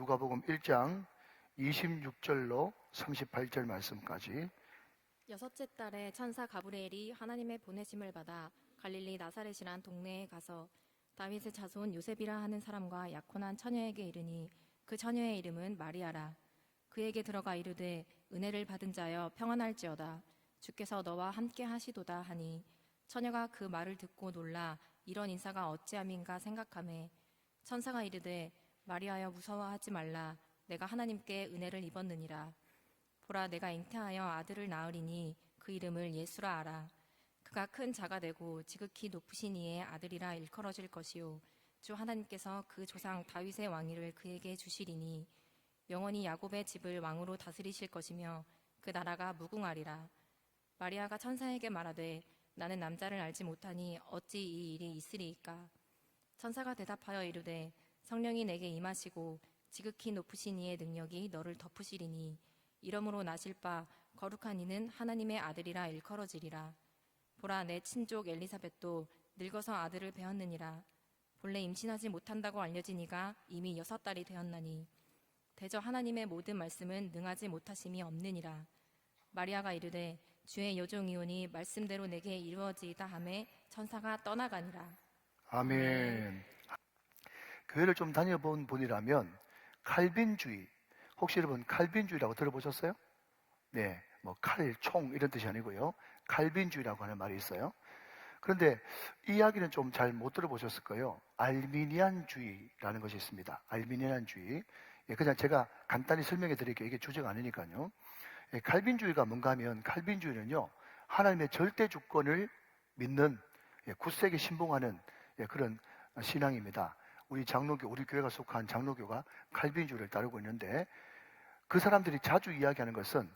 누가복음 1장 26절로 38절 말씀까지. 여섯째 달에 천사 가브리엘이 하나님의 보내심을 받아 갈릴리 나사렛이란 동네에 가서 다윗의 자손 요셉이라 하는 사람과 약혼한 처녀에게 이르니 그 처녀의 이름은 마리아라. 그에게 들어가 이르되 은혜를 받은 자여 평안할지어다. 주께서 너와 함께 하시도다 하니 처녀가 그 말을 듣고 놀라 이런 인사가 어찌함인가 생각하매 천사가 이르되 마리아여 무서워하지 말라. 내가 하나님께 은혜를 입었느니라. 보라 내가 잉태하여 아들을 낳으리니 그 이름을 예수라 하라. 그가 큰 자가 되고 지극히 높으신 이의 아들이라 일컬어질 것이요 주 하나님께서 그 조상 다윗의 왕위를 그에게 주시리니 영원히 야곱의 집을 왕으로 다스리실 것이며 그 나라가 무궁하리라. 마리아가 천사에게 말하되 나는 남자를 알지 못하니 어찌 이 일이 있으리이까. 천사가 대답하여 이르되 성령이 내게 임하시고 지극히 높으신 이의 능력이 너를 덮으시리니 이러므로 나실 바 거룩한 이는 하나님의 아들이라 일컬어지리라. 보라 내 친족 엘리사벳도 늙어서 아들을 배었느니라. 본래 임신하지 못한다고 알려진 이가 이미 6달이 되었나니 대저 하나님의 모든 말씀은 능하지 못하심이 없느니라. 마리아가 이르되 주의 여종이오니 말씀대로 내게 이루어지이다 하매 천사가 떠나가니라. 아멘. 교회를 좀 다녀본 분이라면 칼빈주의, 혹시 여러분 칼빈주의라고 들어보셨어요? 네, 뭐 칼, 총 이런 뜻이 아니고요. 칼빈주의라고 하는 말이 있어요. 그런데 이 이야기는 좀 잘 못 들어보셨을 거예요. 알미니안주의라는 것이 있습니다. 알미니안주의. 그냥 제가 간단히 설명해 드릴게요. 이게 주제가 아니니까요. 칼빈주의가 뭔가 하면, 칼빈주의는요, 하나님의 절대 주권을 믿는, 굳세게 신봉하는 그런 신앙입니다. 우리 장로교, 우리 교회가 속한 장로교가 칼빈주의를 따르고 있는데, 그 사람들이 자주 이야기하는 것은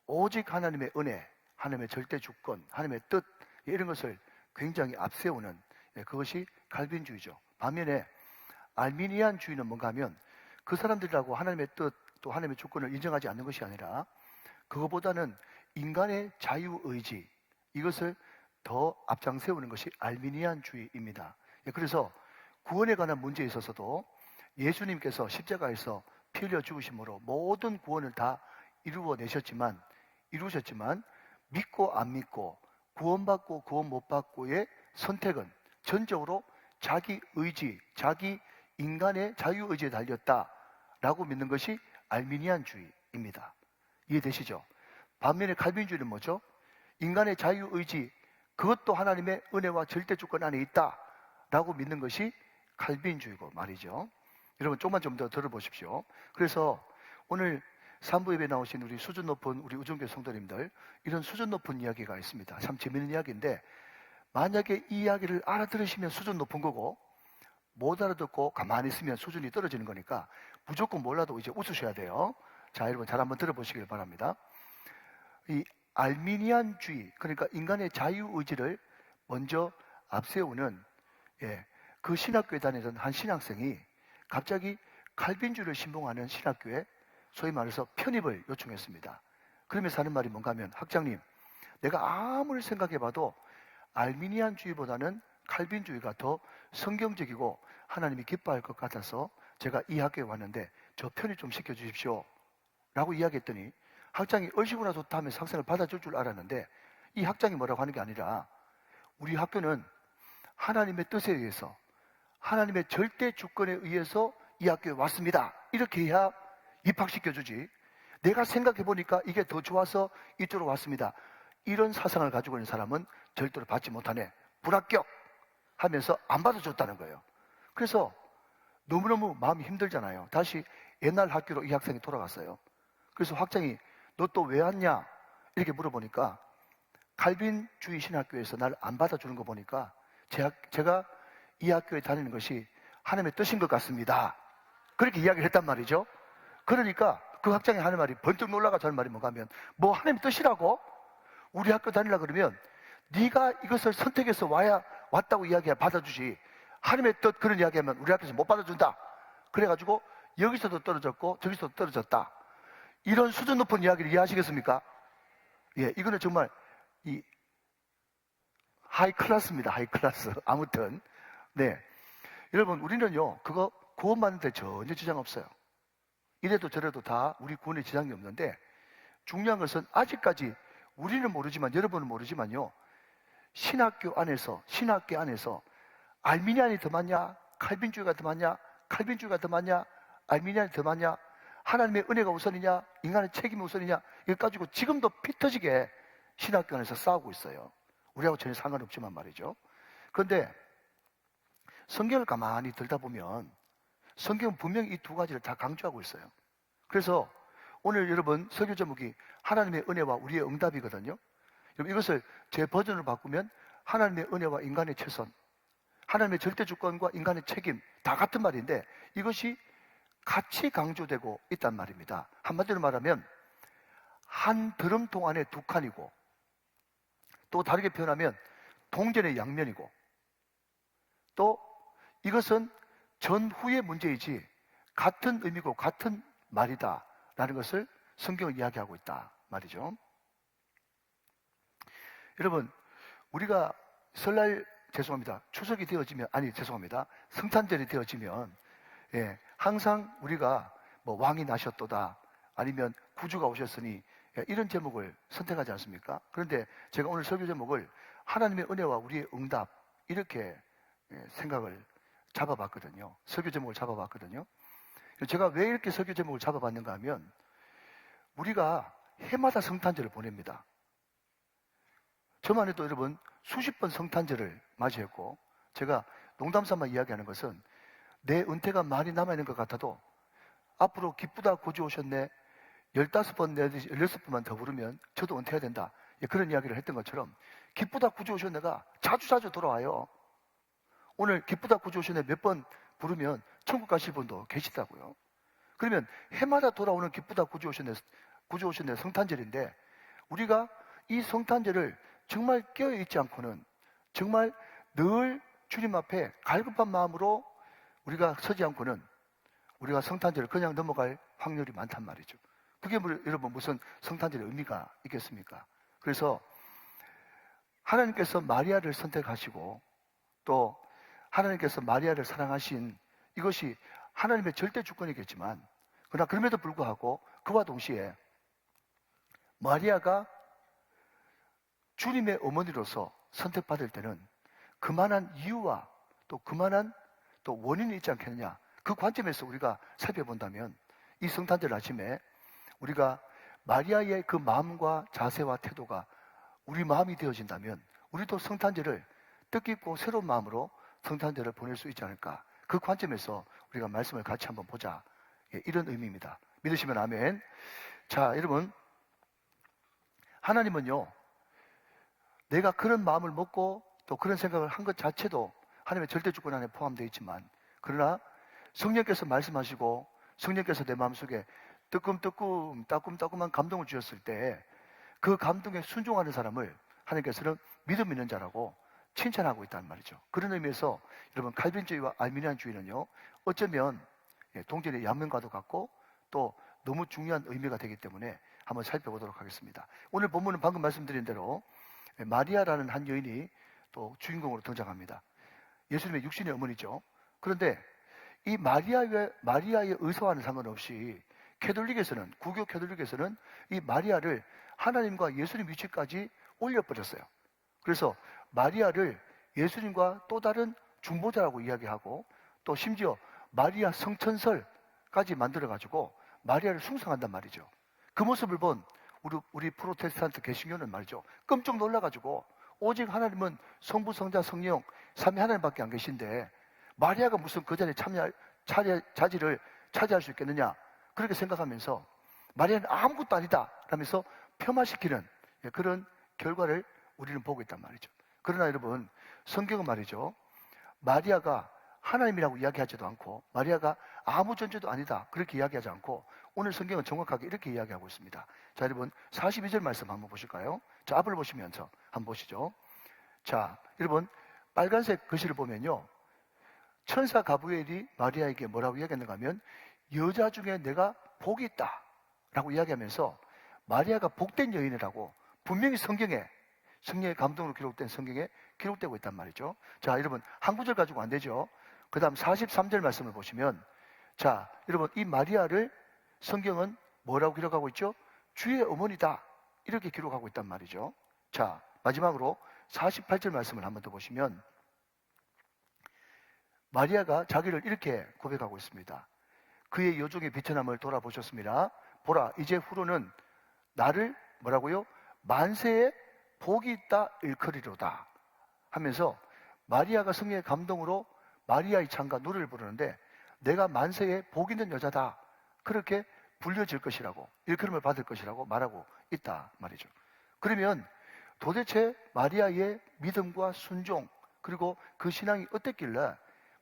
오직 하나님의 은혜, 하나님의 절대 주권, 하나님의 뜻, 이런 것을 굉장히 앞세우는, 그것이 칼빈주의죠. 반면에 알미니안주의는 뭔가 하면 그 사람들이라고 하나님의 뜻, 또 하나님의 주권을 인정하지 않는 것이 아니라 그것보다는 인간의 자유의지, 이것을 더 앞장세우는 것이 알미니안주의입니다. 그래서 구원에 관한 문제에 있어서도 예수님께서 십자가에서 피 흘려 죽으심으로 모든 구원을 다 이루셨지만 믿고 안 믿고, 구원받고 구원 못 받고의 선택은 전적으로 자기 의지, 자기 인간의 자유의지에 달렸다라고 믿는 것이 알미니안주의입니다. 이해되시죠? 반면에 칼빈주의는 뭐죠? 인간의 자유의지, 그것도 하나님의 은혜와 절대주권 안에 있다라고 믿는 것이 칼빈주의고 말이죠. 여러분 조금만 좀 더 들어보십시오. 그래서 오늘 3부 예배 나오신 우리 수준 높은 우리 우정교 성도님들, 이런 수준 높은 이야기가 있습니다. 참 재밌는 이야기인데, 만약에 이 이야기를 알아들으시면 수준 높은 거고, 못 알아듣고 가만히 있으면 수준이 떨어지는 거니까 무조건 몰라도 이제 웃으셔야 돼요. 자, 여러분 잘 한번 들어보시길 바랍니다. 이 알미니안주의, 그러니까 인간의 자유의지를 먼저 앞세우는 그 신학교에 다니던 한 신학생이 갑자기 칼빈주의를 신봉하는 신학교에 소위 말해서 편입을 요청했습니다. 그러면서 하는 말이 뭔가 하면, 학장님, 내가 아무리 생각해봐도 알미니안주의보다는 칼빈주의가 더 성경적이고 하나님이 기뻐할 것 같아서 제가 이 학교에 왔는데 저 편입 좀 시켜주십시오 라고 이야기했더니, 학장이 얼씨구나 좋다 하면서 학생을 받아줄 줄 알았는데, 이 학장이 뭐라고 하는 게 아니라 우리 학교는 하나님의 뜻에 의해서, 하나님의 절대 주권에 의해서 이 학교에 왔습니다, 이렇게 해야 입학시켜주지, 내가 생각해보니까 이게 더 좋아서 이쪽으로 왔습니다, 이런 사상을 가지고 있는 사람은 절대로 받지 못하네, 불합격 하면서 안 받아줬다는 거예요. 그래서 너무너무 마음이 힘들잖아요. 다시 옛날 학교로 이 학생이 돌아갔어요. 그래서 학장이 너 또 왜 왔냐 이렇게 물어보니까, 칼빈주의 신학교에서 날 안 받아주는 거 보니까 제가 이 학교에 다니는 것이 하나님의 뜻인 것 같습니다, 그렇게 이야기를 했단 말이죠. 그러니까 그 학장이 하는 말이, 번쩍 놀라가지고 하는 말이 뭔가 하면, 뭐 하나님의 뜻이라고? 우리 학교 다니려고 그러면 네가 이것을 선택해서 왔다고 이야기해 받아주지, 하나님의 뜻 그런 이야기하면 우리 학교에서 못 받아준다. 그래가지고 여기서도 떨어졌고 저기서도 떨어졌다. 이런 수준 높은 이야기를 이해하시겠습니까? 이거는 정말 이 하이 클래스입니다. 하이 클래스. 아무튼 여러분, 우리는요 그거 구원받는데 전혀 지장 없어요. 이래도 저래도 다 우리 구원에 지장이 없는데, 중요한 것은 아직까지 우리는 모르지만, 여러분은 모르지만요, 신학교 안에서 알미니안이 더 많냐, 칼빈주의가 더 많냐, 칼빈주의가 더 많냐, 알미니안이 더 많냐, 하나님의 은혜가 우선이냐, 인간의 책임이 우선이냐, 이거 가지고 지금도 피 터지게 신학교 안에서 싸우고 있어요. 우리하고 전혀 상관없지만 말이죠. 그런데 성경을 가만히 들다 보면 성경은 분명히 이 두 가지를 다 강조하고 있어요. 그래서 오늘 여러분 설교 제목이 하나님의 은혜와 우리의 응답이거든요. 여러분 이것을 제 버전으로 바꾸면 하나님의 은혜와 인간의 최선, 하나님의 절대 주권과 인간의 책임 다 같은 말인데 이것이 같이 강조되고 있단 말입니다. 한마디로 말하면 한 드럼통 안에 두 칸이고, 또 다르게 표현하면 동전의 양면이고, 또 이것은 전후의 문제이지 같은 의미고 같은 말이다 라는 것을 성경은 이야기하고 있다 말이죠. 여러분, 우리가 설날, 추석이 되어지면, 성탄절이 되어지면, 항상 우리가 뭐 왕이 나셨도다, 아니면 구주가 오셨으니, 이런 제목을 선택하지 않습니까? 그런데 제가 오늘 설교 제목을 하나님의 은혜와 우리의 응답, 이렇게 생각을 잡아봤거든요. 설교 제목을 잡아봤거든요. 제가 왜 이렇게 설교 제목을 잡아봤는가 하면, 우리가 해마다 성탄절을 보냅니다. 저만 해도 여러분 수십 번 성탄절을 맞이했고, 제가 농담삼아 이야기하는 것은 내 은퇴가 많이 남아있는 것 같아도 앞으로 기쁘다 구주 오셨네 15번 내지 16번만 더 부르면 저도 은퇴해야 된다, 그런 이야기를 했던 것처럼 기쁘다 구주 오셨네가 자주 돌아와요. 오늘 기쁘다 구주 오셨네 몇 번 부르면 천국 가실 분도 계시다고요. 그러면 해마다 돌아오는 기쁘다 구주 오셨네 성탄절인데, 우리가 이 성탄절을 정말 깨어있지 않고는, 정말 늘 주님 앞에 갈급한 마음으로 우리가 서지 않고는 우리가 성탄절을 그냥 넘어갈 확률이 많단 말이죠. 그게 여러분 무슨 성탄절의 의미가 있겠습니까? 그래서 하나님께서 마리아를 선택하시고 또 하나님께서 마리아를 사랑하신 이것이 하나님의 절대 주권이겠지만, 그러나 그럼에도 불구하고 그와 동시에 마리아가 주님의 어머니로서 선택받을 때는 그만한 이유와 또 그만한 또 원인이 있지 않겠느냐, 그 관점에서 우리가 살펴본다면 이 성탄절 아침에 우리가 마리아의 그 마음과 자세와 태도가 우리 마음이 되어진다면 우리도 성탄절을 뜻깊고 새로운 마음으로 성탄절을 보낼 수 있지 않을까, 그 관점에서 우리가 말씀을 같이 한번 보자, 이런 의미입니다. 믿으시면 아멘. 자, 여러분, 하나님은요, 내가 그런 마음을 먹고 또 그런 생각을 한 것 자체도 하나님의 절대 주권 안에 포함되어 있지만, 그러나 성령께서 말씀하시고 성령께서 내 마음속에 따끔따끔한 감동을 주셨을 때 그 감동에 순종하는 사람을 하나님께서는 믿음 있는 자라고 칭찬하고 있다는 말이죠. 그런 의미에서 여러분, 칼빈주의와 알미니안주의는요, 어쩌면 동전의 양면과도 같고 또 너무 중요한 의미가 되기 때문에 한번 살펴보도록 하겠습니다. 오늘 본문은 방금 말씀드린 대로 마리아라는 한 여인이 또 주인공으로 등장합니다. 예수님의 육신의 어머니죠. 그런데 이 마리아의 의사와는 상관없이 구교 캐톨릭에서는 이 마리아를 하나님과 예수님 위치까지 올려버렸어요. 그래서 마리아를 예수님과 또 다른 중보자라고 이야기하고, 또 심지어 마리아 성천설까지 만들어가지고 마리아를 숭상한단 말이죠. 그 모습을 본 우리 프로테스탄트 개신교는 말이죠, 깜짝 놀라가지고 오직 하나님은 성부, 성자, 성령 삼위 하나님밖에 안 계신데 마리아가 무슨 그 자리에 자리를 차지할 수 있겠느냐, 그렇게 생각하면서 마리아는 아무것도 아니다 라면서 폄하시키는 그런 결과를 우리는 보고 있단 말이죠. 그러나 여러분, 성경은 말이죠, 마리아가 하나님이라고 이야기하지도 않고 마리아가 아무 존재도 아니다 그렇게 이야기하지 않고, 오늘 성경은 정확하게 이렇게 이야기하고 있습니다. 자, 여러분 42절 말씀 한번 보실까요? 자, 앞을 보시면서 한번 보시죠. 자, 여러분 빨간색 글씨를 보면요, 천사 가브리엘이 마리아에게 뭐라고 이야기했는가 하면 여자 중에 내가 복이 있다 라고 이야기하면서 마리아가 복된 여인이라고 분명히 성경의 감동으로 기록된 성경에 기록되고 있단 말이죠. 자, 여러분 한 구절 가지고 안 되죠. 그 다음 43절 말씀을 보시면, 자, 여러분 이 마리아를 성경은 뭐라고 기록하고 있죠? 주의 어머니다. 이렇게 기록하고 있단 말이죠. 자, 마지막으로 48절 말씀을 한번 더 보시면 마리아가 자기를 이렇게 고백하고 있습니다. 그의 여종의 비천함을 돌아보셨습니다. 보라, 이제 후로는 나를 뭐라고요? 만세에 복이 있다 일컬이로다 하면서 마리아가 성령의 감동으로 마리아의 창과 노래를 부르는데 내가 만세에 복 있는 여자다. 그렇게 불려질 것이라고, 일컬음을 받을 것이라고 말하고 있다 말이죠. 그러면 도대체 마리아의 믿음과 순종 그리고 그 신앙이 어땠길래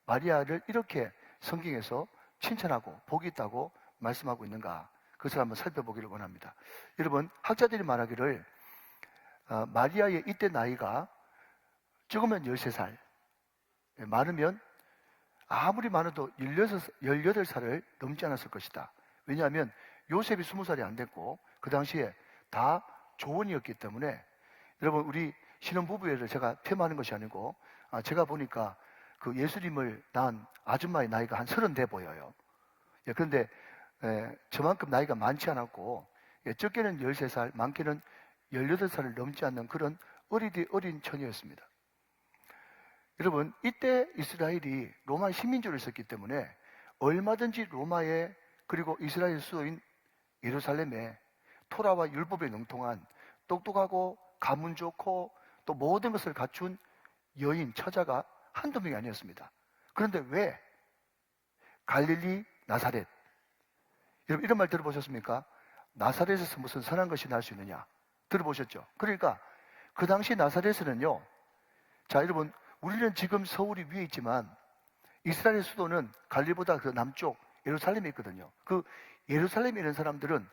마리아를 이렇게 성경에서 칭찬하고 복이 있다고 말씀하고 있는가? 그것을 한번 살펴보기를 원합니다. 여러분, 학자들이 말하기를 마리아의 이때 나이가 적으면 13살, 많으면 아무리 많아도 18살을 넘지 않았을 것이다. 왜냐하면 요셉이 20살이 안 됐고 그 당시에 다 조원이었기 때문에 여러분, 우리 신혼부부를 제가 폄하하는 것이 아니고 제가 보니까 그 예수님을 낳은 아줌마의 나이가 한 30 돼 보여요. 그런데 저만큼 나이가 많지 않았고 적게는 13살, 많게는 18살을 넘지 않는 그런 어린 처녀였습니다. 여러분, 이때 이스라엘이 로마 식민지로 있었기 때문에 얼마든지 로마에 그리고 이스라엘 수도인 예루살렘에 토라와 율법에 능통한 똑똑하고 가문 좋고 또 모든 것을 갖춘 여인, 처자가 한두 명이 아니었습니다. 그런데 왜 갈릴리, 나사렛, 여러분 이런 말 들어보셨습니까? 나사렛에서 무슨 선한 것이 날 수 있느냐? 들어보셨죠? 그러니까 그 당시 나사렛에는요, 자 여러분, 우리는 지금 서울이 위에 있지만 이스라엘 수도는 갈릴리보다 그 남쪽 예루살렘에 있거든요. 그 예루살렘에 있는 사람들은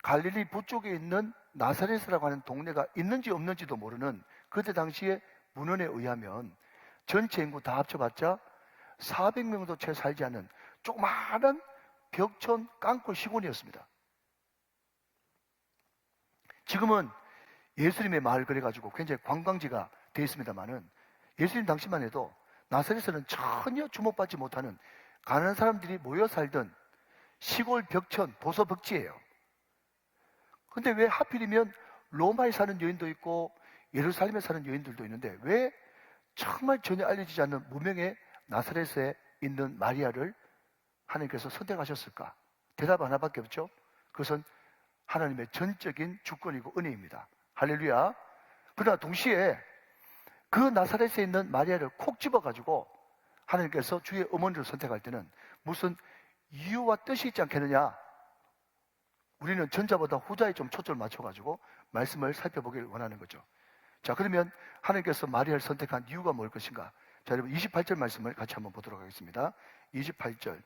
갈릴리 북쪽에 있는 나사렛이라고 하는 동네가 있는지 없는지도 모르는 그때 당시에 문헌에 의하면 전체 인구 다 합쳐봤자 400명도 채 살지 않는 조그마한 벽촌 깡골 시골이었습니다. 지금은 예수님의 마을 그래가지고 굉장히 관광지가 되어 있습니다만은 예수님 당시만 해도 나사렛에는 전혀 주목받지 못하는 가난한 사람들이 모여 살던 시골 벽촌 도서벽지예요. 근데 왜 하필이면 로마에 사는 여인도 있고 예루살렘에 사는 여인들도 있는데 왜 정말 전혀 알려지지 않는 무명의 나사렛에 있는 마리아를 하나님께서 선택하셨을까? 대답 하나밖에 없죠. 그것은 하나님의 전적인 주권이고 은혜입니다. 할렐루야. 그러나 동시에 그 나사렛에 있는 마리아를 콕 집어가지고 하나님께서 주의 어머니를 선택할 때는 무슨 이유와 뜻이 있지 않겠느냐? 우리는 전자보다 후자에 좀 초점을 맞춰가지고 말씀을 살펴보길 원하는 거죠. 자, 그러면 하나님께서 마리아를 선택한 이유가 뭘 것인가? 자, 여러분 28절 말씀을 같이 한번 보도록 하겠습니다. 28절.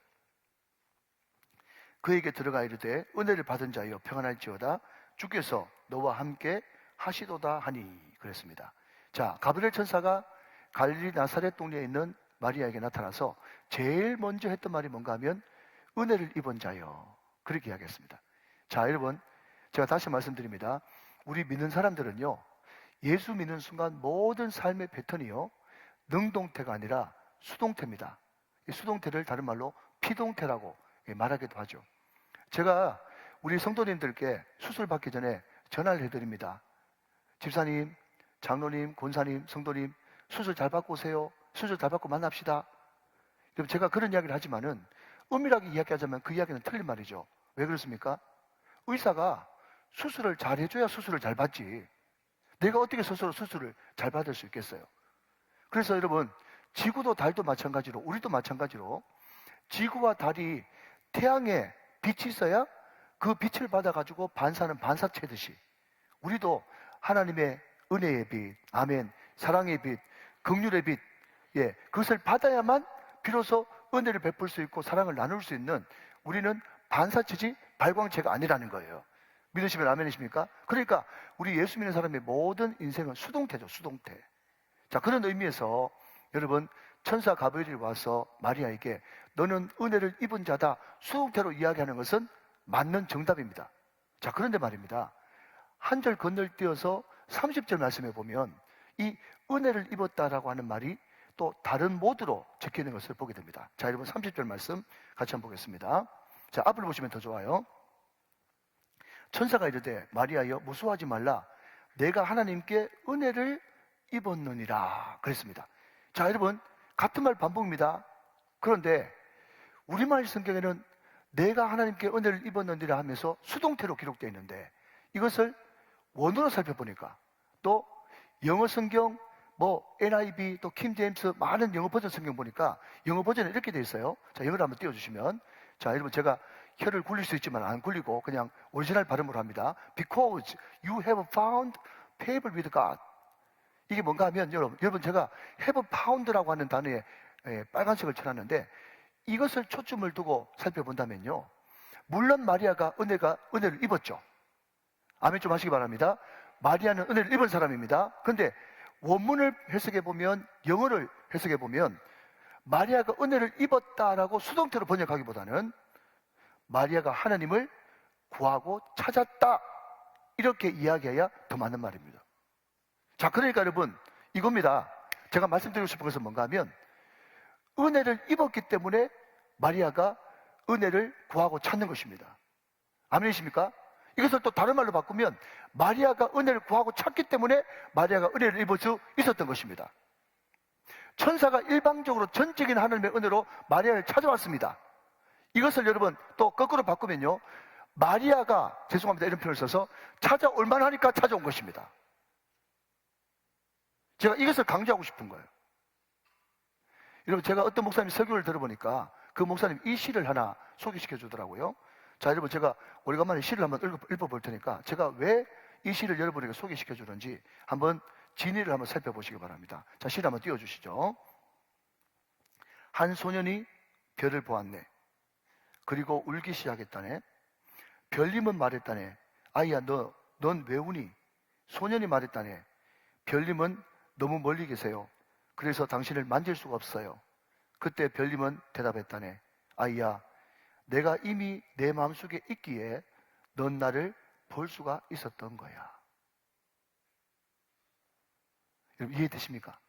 그에게 들어가 이르되 은혜를 받은 자여 평안할지어다 주께서 너와 함께 하시도다 하니 그랬습니다. 자, 가브리엘 천사가 갈릴리 나사렛 동네에 있는 마리아에게 나타나서 제일 먼저 했던 말이 뭔가 하면 은혜를 입은 자여, 그렇게 이야기했습니다. 자, 여러분, 제가 다시 말씀드립니다. 우리 믿는 사람들은요, 예수 믿는 순간 모든 삶의 패턴이요, 능동태가 아니라 수동태입니다. 이 수동태를 다른 말로 피동태라고 말하기도 하죠. 제가 우리 성도님들께 수술 받기 전에 전화를 해드립니다. 집사님, 장로님, 권사님, 성도님, 수술 잘 받고 오세요. 수술 잘 받고 만납시다. 그럼 제가 그런 이야기를 하지만은 엄밀하게 이야기하자면 그 이야기는 틀린 말이죠. 왜 그렇습니까? 의사가 수술을 잘 해줘야 수술을 잘 받지. 내가 어떻게 스스로 수술을 잘 받을 수 있겠어요? 그래서 여러분, 지구도 달도 마찬가지로, 우리도 마찬가지로 지구와 달이 태양에 빛이 있어야 그 빛을 받아가지고 반사는 반사체듯이 우리도 하나님의 은혜의 빛, 아멘, 사랑의 빛, 긍휼의 빛, 그것을 받아야만 비로소 은혜를 베풀 수 있고 사랑을 나눌 수 있는, 우리는 반사체지 발광체가 아니라는 거예요. 믿으시면 아멘이십니까? 그러니까 우리 예수 믿는 사람의 모든 인생은 수동태죠, 수동태. 자, 그런 의미에서 여러분, 천사 가브리엘이 와서 마리아에게 너는 은혜를 입은 자다, 수동태로 이야기하는 것은 맞는 정답입니다. 자, 그런데 말입니다. 한 절 건널뛰어서 30절 말씀에 보면 이 은혜를 입었다라고 하는 말이 또 다른 모드로 적혀 있는 것을 보게 됩니다. 자, 여러분 30절 말씀 같이 한번 보겠습니다. 자, 앞을 보시면 더 좋아요. 천사가 이르되 마리아여 무수하지 말라 내가 하나님께 은혜를 입었느니라 그랬습니다. 자, 여러분, 같은 말 반복입니다. 그런데 우리말 성경에는 내가 하나님께 은혜를 입었느니라 하면서 수동태로 기록되어 있는데, 이것을 원어로 살펴보니까, 또 영어 성경, NIV, 또 킹제임스, 많은 영어 버전 성경 보니까 영어 버전에 이렇게 되어 있어요. 자, 영어를 한번 띄워주시면, 자, 여러분, 제가 혀를 굴릴 수 있지만 안 굴리고 그냥 오리지널 발음으로 합니다. Because you have found favor with God. 이게 뭔가 하면, 여러분 제가 have found라고 하는 단어에 빨간색을 칠하는데, 이것을 초점을 두고 살펴본다면요, 물론 마리아가 은혜를 입었죠. 아멘 좀 하시기 바랍니다. 마리아는 은혜를 입은 사람입니다. 그런데 원문을 해석해 보면, 영어를 해석해 보면, 마리아가 은혜를 입었다라고 수동태로 번역하기보다는 마리아가 하나님을 구하고 찾았다, 이렇게 이야기해야 더 맞는 말입니다. 자, 그러니까 여러분, 이겁니다. 제가 말씀드리고 싶은 것은 뭔가 하면, 은혜를 입었기 때문에 마리아가 은혜를 구하고 찾는 것입니다. 아멘이십니까? 이것을 또 다른 말로 바꾸면, 마리아가 은혜를 구하고 찾기 때문에 마리아가 은혜를 입을 수 있었던 것입니다. 천사가 일방적으로 전적인 하나님의 은혜로 마리아를 찾아왔습니다. 이것을 여러분 또 거꾸로 바꾸면요, 마리아가, 죄송합니다, 이런 표현을 써서 찾아올 만하니까 찾아온 것입니다. 제가 이것을 강조하고 싶은 거예요. 여러분, 제가 어떤 목사님 설교를 들어보니까 그 목사님 이 시를 하나 소개시켜 주더라고요. 자, 여러분, 제가 오래간만에 시를 한번 읽어볼 테니까 제가 왜 이 시를 여러분에게 소개시켜 주는지 한번 진의를 한번 살펴보시기 바랍니다. 자, 시를 한번 띄워주시죠. 한 소년이 별을 보았네. 그리고 울기 시작했다네. 별님은 말했다네. 아이야, 넌 왜 우니? 소년이 말했다네. 별님은 너무 멀리 계세요. 그래서 당신을 만질 수가 없어요. 그때 별님은 대답했다네. 아이야, 내가 이미 내 마음속에 있기에 넌 나를 볼 수가 있었던 거야. 여러분, 이해되십니까?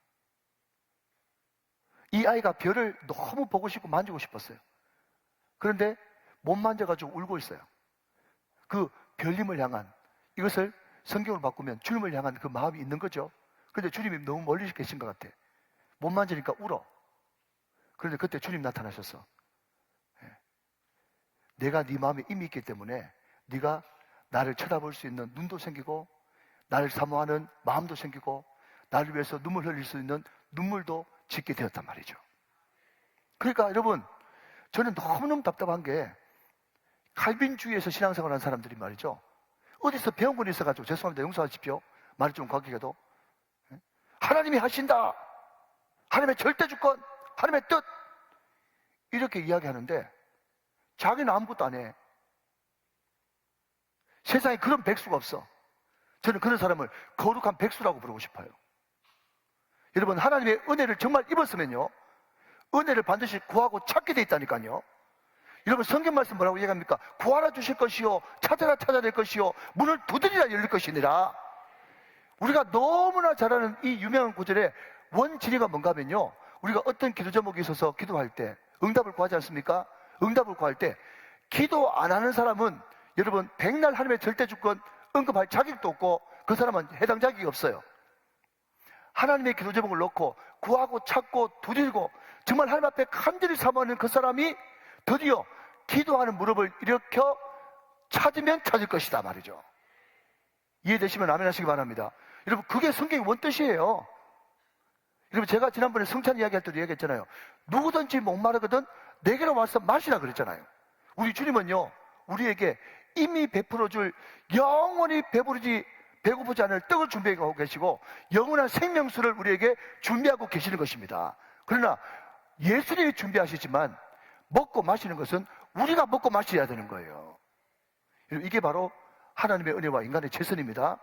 이 아이가 별을 너무 보고 싶고 만지고 싶었어요. 그런데 못 만져가지고 울고 있어요. 그 별님을 향한, 이것을 성경으로 바꾸면 주님을 향한 그 마음이 있는 거죠. 그런데 주님이 너무 멀리 계신 것 같아. 못 만지니까 울어. 그런데 그때 주님 나타나셨어. 내가 네 마음에 이미 있기 때문에 네가 나를 쳐다볼 수 있는 눈도 생기고, 나를 사모하는 마음도 생기고, 나를 위해서 눈물 흘릴 수 있는 눈물도 짓게 되었단 말이죠. 그러니까 여러분, 저는 너무너무 답답한 게, 칼빈주의에서 신앙생활 하는 사람들이 말이죠, 어디서 배운 건 있어가지고, 죄송합니다, 용서하십시오, 말이 좀 과격해도, 하나님이 하신다, 하나님의 절대주권, 하나님의 뜻, 이렇게 이야기하는데 자기는 아무것도 안 해. 세상에 그런 백수가 없어. 저는 그런 사람을 거룩한 백수라고 부르고 싶어요. 여러분, 하나님의 은혜를 정말 입었으면요, 은혜를 반드시 구하고 찾게 돼 있다니까요. 여러분, 성경 말씀 뭐라고 얘기합니까? 구하라 주실 것이요, 찾아라 찾아낼 것이요, 문을 두드리라 열릴 것이니라. 우리가 너무나 잘 아는 이 유명한 구절의 원진리가 뭔가 하면요, 우리가 어떤 기도 제목이 있어서 기도할 때 응답을 구하지 않습니까? 응답을 구할 때 기도 안 하는 사람은 여러분 백날 하나님의 절대주권 언급할 자격도 없고, 그 사람은 해당 자격이 없어요. 하나님의 기도 제목을 놓고 구하고 찾고 두드리고 정말 하나님 앞에 간절히 사모하는 그 사람이 드디어 기도하는 무릎을 일으켜 찾으면 찾을 것이다 말이죠. 이해되시면 아멘 하시기 바랍니다. 여러분, 그게 성경의 원뜻이에요. 여러분, 제가 지난번에 성찬 이야기할 때도 얘기했잖아요. 누구든지 목마르거든 내게로 와서 마시라 그랬잖아요. 우리 주님은요, 우리에게 이미 베풀어줄, 영원히 배고프지 않을 떡을 준비하고 계시고 영원한 생명수를 우리에게 준비하고 계시는 것입니다. 그러나 예수님이 준비하시지만 먹고 마시는 것은 우리가 먹고 마셔야 되는 거예요. 이게 바로 하나님의 은혜와 인간의 최선입니다.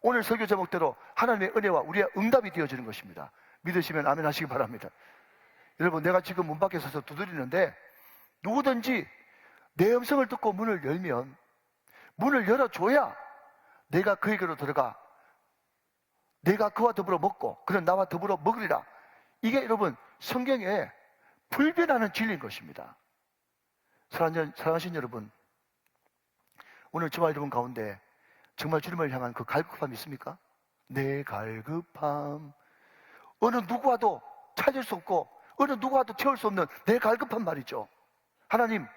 오늘 설교 제목대로 하나님의 은혜와 우리의 응답이 되어지는 것입니다. 믿으시면 아멘 하시기 바랍니다. 여러분, 내가 지금 문 밖에 서서 두드리는데 누구든지 내 음성을 듣고 문을 열면, 문을 열어줘야 내가 그에게로 들어가 내가 그와 더불어 먹고 그는 나와 더불어 먹으리라. 이게 여러분 성경에 불변하는 진리인 것입니다. 사랑하신 여러분, 오늘 저와 여러분 가운데 정말 주님을 향한 그 갈급함이 있습니까? 내 갈급함. 어느 누구와도 찾을 수 없고 어느 누구와도 채울 수 없는 내 갈급한 말이죠. 하나님,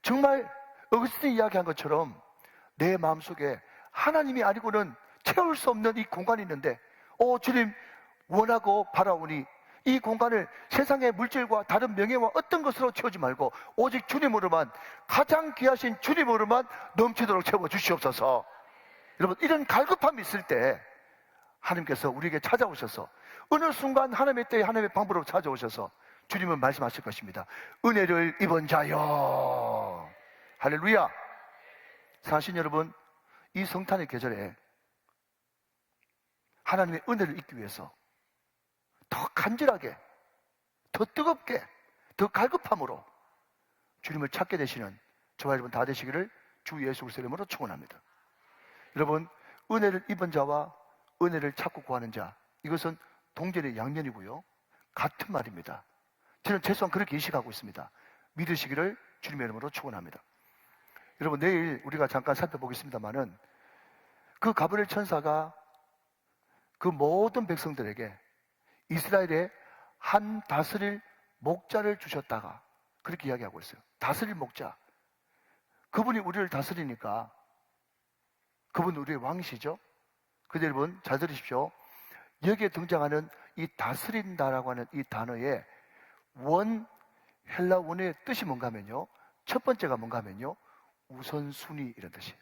정말 어거스틴이 이야기한 것처럼 내 마음속에 하나님이 아니고는 채울 수 없는 이 공간이 있는데 주님 원하고 바라오니 이 공간을 세상의 물질과 다른 명예와 어떤 것으로 채우지 말고 오직 주님으로만, 가장 귀하신 주님으로만 넘치도록 채워 주시옵소서. 여러분, 이런 갈급함이 있을 때 하나님께서 우리에게 찾아오셔서 어느 순간 하나님의 때에 하나님의 방법으로 찾아오셔서 주님은 말씀하실 것입니다. 은혜를 입은 자여. 할렐루야. 사실 여러분, 이 성탄의 계절에 하나님의 은혜를 입기 위해서 더 간절하게, 더 뜨겁게, 더 갈급함으로 주님을 찾게 되시는 저와 여러분 다 되시기를 주 예수 그리스도의 이름으로 축원합니다. 여러분, 은혜를 입은 자와 은혜를 찾고 구하는 자, 이것은 동전의 양면이고요, 같은 말입니다. 저는 최소한 그렇게 인식하고 있습니다. 믿으시기를 주님의 이름으로 축원합니다. 여러분, 내일 우리가 잠깐 살펴보겠습니다만은 그 가브리엘 천사가 그 모든 백성들에게 이스라엘에 한 다스릴 목자를 주셨다가 그렇게 이야기하고 있어요. 다스릴 목자. 그분이 우리를 다스리니까 그분은 우리의 왕이시죠. 그런데 여러분 잘 들으십시오. 여기에 등장하는 이 다스린다라고 하는 이 단어의 헬라 원의 뜻이 뭔가 하면요, 첫 번째가 뭔가 하면요, 우선순위 이런 뜻이에요.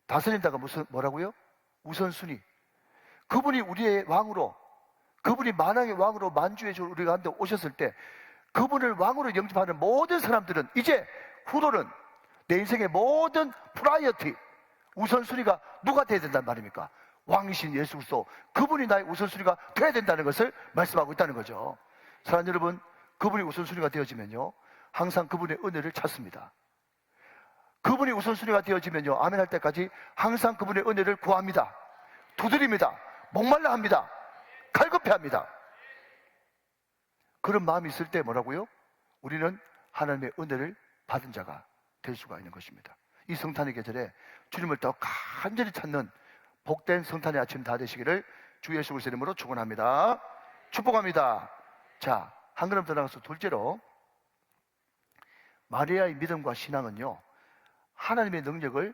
다스린다가 뭐라고요? 우선순위. 그분이 우리의 왕으로, 그분이 만왕의 왕으로 만주의 주 우리가 한데 오셨을 때 그분을 왕으로 영접하는 모든 사람들은 이제 후로는 내 인생의 모든 프라이어티, 우선순위가 누가 돼야 된단 말입니까? 왕이신 예수 그리스도, 그분이 나의 우선순위가 돼야 된다는 것을 말씀하고 있다는 거죠. 사랑하는 여러분, 그분이 우선순위가 되어지면요, 항상 그분의 은혜를 찾습니다. 그분이 우선순위가 되어지면요, 아멘 할 때까지 항상 그분의 은혜를 구합니다. 두드립니다. 목말라 합니다. 갈급해 합니다. 그런 마음이 있을 때 뭐라고요? 우리는 하나님의 은혜를 받은 자가 될 수가 있는 것입니다. 이 성탄의 계절에 주님을 더 간절히 찾는 복된 성탄의 아침 다 되시기를 주 예수 그리스도의 이름으로 축원합니다. 축복합니다. 자, 한 걸음 더 나가서 둘째로, 마리아의 믿음과 신앙은요, 하나님의 능력을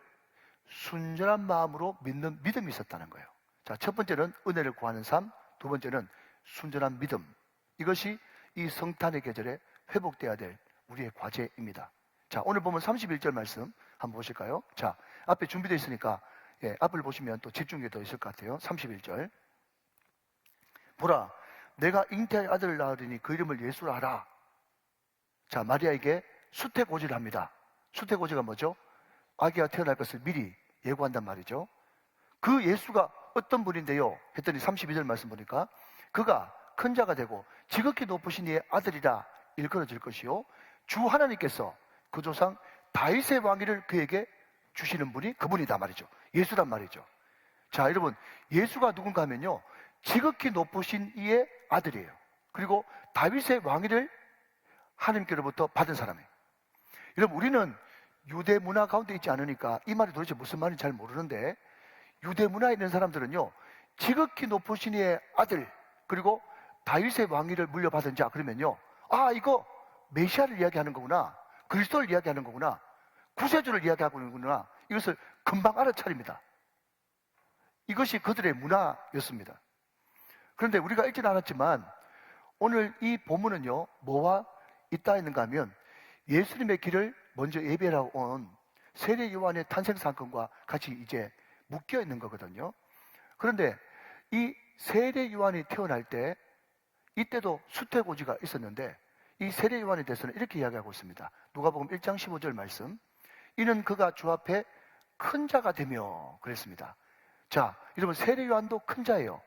순전한 마음으로 믿는 믿음이 있었다는 거예요. 자, 첫 번째는 은혜를 구하는 삶, 두 번째는 순전한 믿음. 이것이 이 성탄의 계절에 회복되어야 될 우리의 과제입니다. 자, 오늘 보면 31절 말씀 한번 보실까요? 자, 앞에 준비되어 있으니까 앞을 보시면 또 집중이 더 있을 것 같아요. 31절. 보라, 내가 잉태의 아들을 낳으리니 그 이름을 예수라 하라. 자, 마리아에게 수태고지를 합니다. 수태고지가 뭐죠? 아기가 태어날 것을 미리 예고한단 말이죠. 그 예수가 어떤 분인데요? 했더니 32절 말씀 보니까 그가 큰 자가 되고 지극히 높으신 이의 아들이라 일컬어질 것이요, 주 하나님께서 그 조상 다윗의 왕위를 그에게 주시는 분이 그분이다 말이죠. 예수란 말이죠. 자, 여러분, 예수가 누군가 하면요, 지극히 높으신 이의 아들이에요. 그리고 다윗의 왕위를 하나님께로부터 받은 사람이에요. 여러분, 우리는 유대 문화 가운데 있지 않으니까 이 말이 도대체 무슨 말인지 잘 모르는데, 유대 문화에 있는 사람들은요, 지극히 높으신 이의 아들, 그리고 다윗의 왕위를 물려받은 자, 그러면요, 아, 이거 메시아를 이야기하는 거구나, 그리스도를 이야기하는 거구나, 구세주를 이야기하고 있는구나, 이것을 금방 알아차립니다. 이것이 그들의 문화였습니다. 그런데 우리가 읽지는 않았지만 오늘 이 본문은요, 뭐와 있다 있는가 하면 예수님의 길을 먼저 예배하러 온 세례 요한의 탄생 사건과 같이 이제 묶여 있는 거거든요. 그런데 이 세례 요한이 태어날 때 이때도 수태고지가 있었는데 이 세례 요한에 대해서는 이렇게 이야기하고 있습니다. 누가복음 1장 15절 말씀. 이는 그가 주 앞에 큰 자가 되며 그랬습니다. 자, 여러분, 세례 요한도 큰 자예요.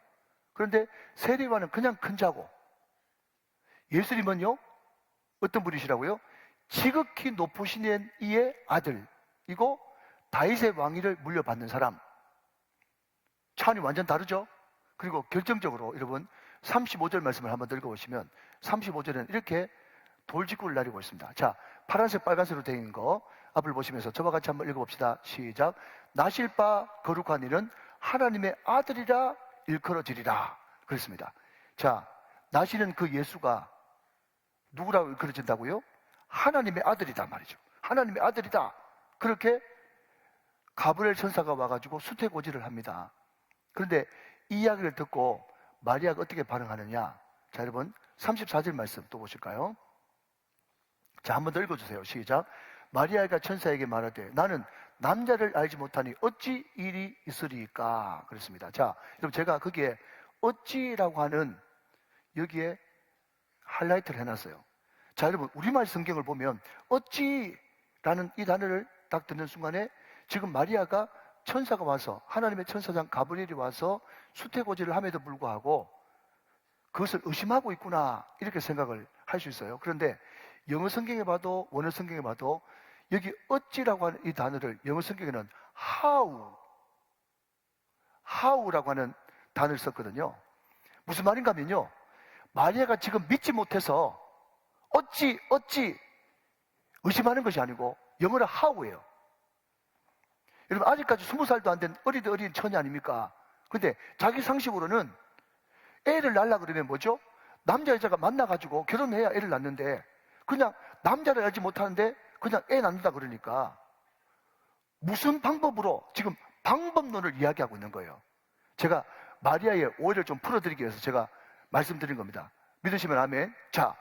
그런데 세례 요한은 그냥 큰 자고, 예수님은요, 어떤 분이시라고요? 지극히 높으신 이의 아들이고 다윗의 왕위를 물려받는 사람. 차원이 완전 다르죠? 그리고 결정적으로 여러분 35절 말씀을 한번 읽어보시면 35절에는 이렇게 돌직구를 날리고 있습니다. 자, 파란색 빨간색으로 되어 있는 거 앞을 보시면서 저와 같이 한번 읽어봅시다. 시작. 나실 바 거룩한 이는 하나님의 아들이라 일컬어지리라. 그렇습니다. 자, 나시는 그 예수가 누구라고 일컬어진다고요? 하나님의 아들이다 말이죠. 하나님의 아들이다. 그렇게 가브리엘 천사가 와가지고 수태고지를 합니다. 그런데 이 이야기를 듣고 마리아가 어떻게 반응하느냐? 자, 여러분 34절 말씀 또 보실까요? 자, 한 번 더 읽어주세요. 시작. 마리아가 천사에게 말하되 나는 남자를 알지 못하니 어찌 일이 있으리까? 그랬습니다. 자, 여러분 제가 거기에 어찌라고 하는 여기에 하이라이트를 해놨어요. 자, 여러분 우리말 성경을 보면 어찌라는 이 단어를 딱 듣는 순간에 지금 마리아가 천사가 와서 하나님의 천사장 가브리엘이 와서 수태고지를 함에도 불구하고 그것을 의심하고 있구나 이렇게 생각을 할 수 있어요. 그런데 영어 성경에 봐도 원어 성경에 봐도 여기 어찌라고 하는 이 단어를 영어 성경에는 how라고 하는 단어를 썼거든요. 무슨 말인가 하면요, 마리아가 지금 믿지 못해서 어찌 의심하는 것이 아니고 영어로 how예요. 여러분 아직까지 20살도 안 된 어린 처녀 아닙니까? 근데 자기 상식으로는 애를 낳으려 그러면 뭐죠? 남자 여자가 만나가지고 결혼해야 애를 낳는데 그냥 남자를 알지 못하는데 그냥 애 낳는다 그러니까 무슨 방법으로 지금 방법론을 이야기하고 있는 거예요. 제가 마리아의 오해를 좀 풀어드리기 위해서 제가 말씀드린 겁니다. 믿으시면 아멘. 자,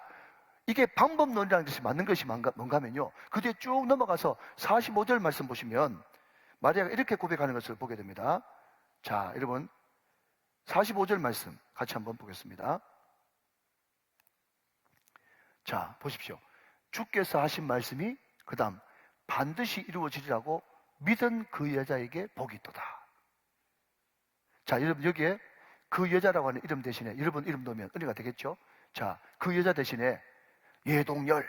이게 방법론이라는 것이 맞는 것이 뭔가 하면요, 그 뒤에 쭉 넘어가서 45절 말씀 보시면 마리아가 이렇게 고백하는 것을 보게 됩니다. 자, 여러분 45절 말씀 같이 한번 보겠습니다. 자, 보십시오. 주께서 하신 말씀이 그 다음 반드시 이루어지리라고 믿은 그 여자에게 복이 있도다. 자, 여러분 여기에 그 여자라고 하는 이름 대신에 여러분 이름 넣으면 은혜가 되겠죠? 자, 그 여자 대신에 예동열,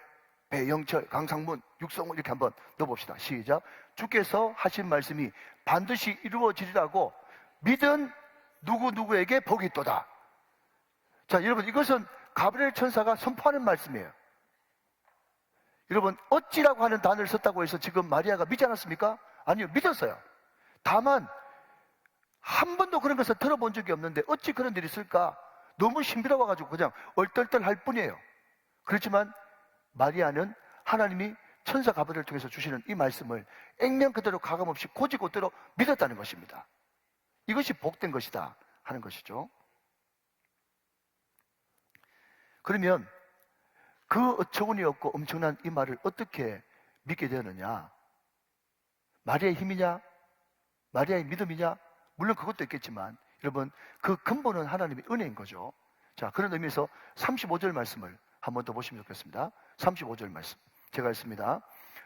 배영철, 강상문, 육성훈 이렇게 한번 넣어봅시다. 시작. 주께서 하신 말씀이 반드시 이루어지리라고 믿은 누구에게 복이 있도다. 자, 여러분 이것은 가브리엘 천사가 선포하는 말씀이에요. 여러분 어찌라고 하는 단어를 썼다고 해서 지금 마리아가 믿지 않았습니까? 아니요, 믿었어요. 다만 한 번도 그런 것을 들어본 적이 없는데 어찌 그런 일이 있을까? 너무 신비로워가지고 그냥 얼떨떨 할 뿐이에요. 그렇지만 마리아는 하나님이 천사 가브리엘을 통해서 주시는 이 말씀을 액면 그대로 가감없이 고지고대로 믿었다는 것입니다. 이것이 복된 것이다 하는 것이죠. 그러면 그 어처구니 없고 엄청난 이 말을 어떻게 믿게 되느냐? 마리아의 힘이냐? 마리아의 믿음이냐? 물론 그것도 있겠지만 여러분 그 근본은 하나님의 은혜인 거죠. 자, 그런 의미에서 35절 말씀을 한 번 더 보시면 좋겠습니다. 35절 말씀 제가 읽습니다.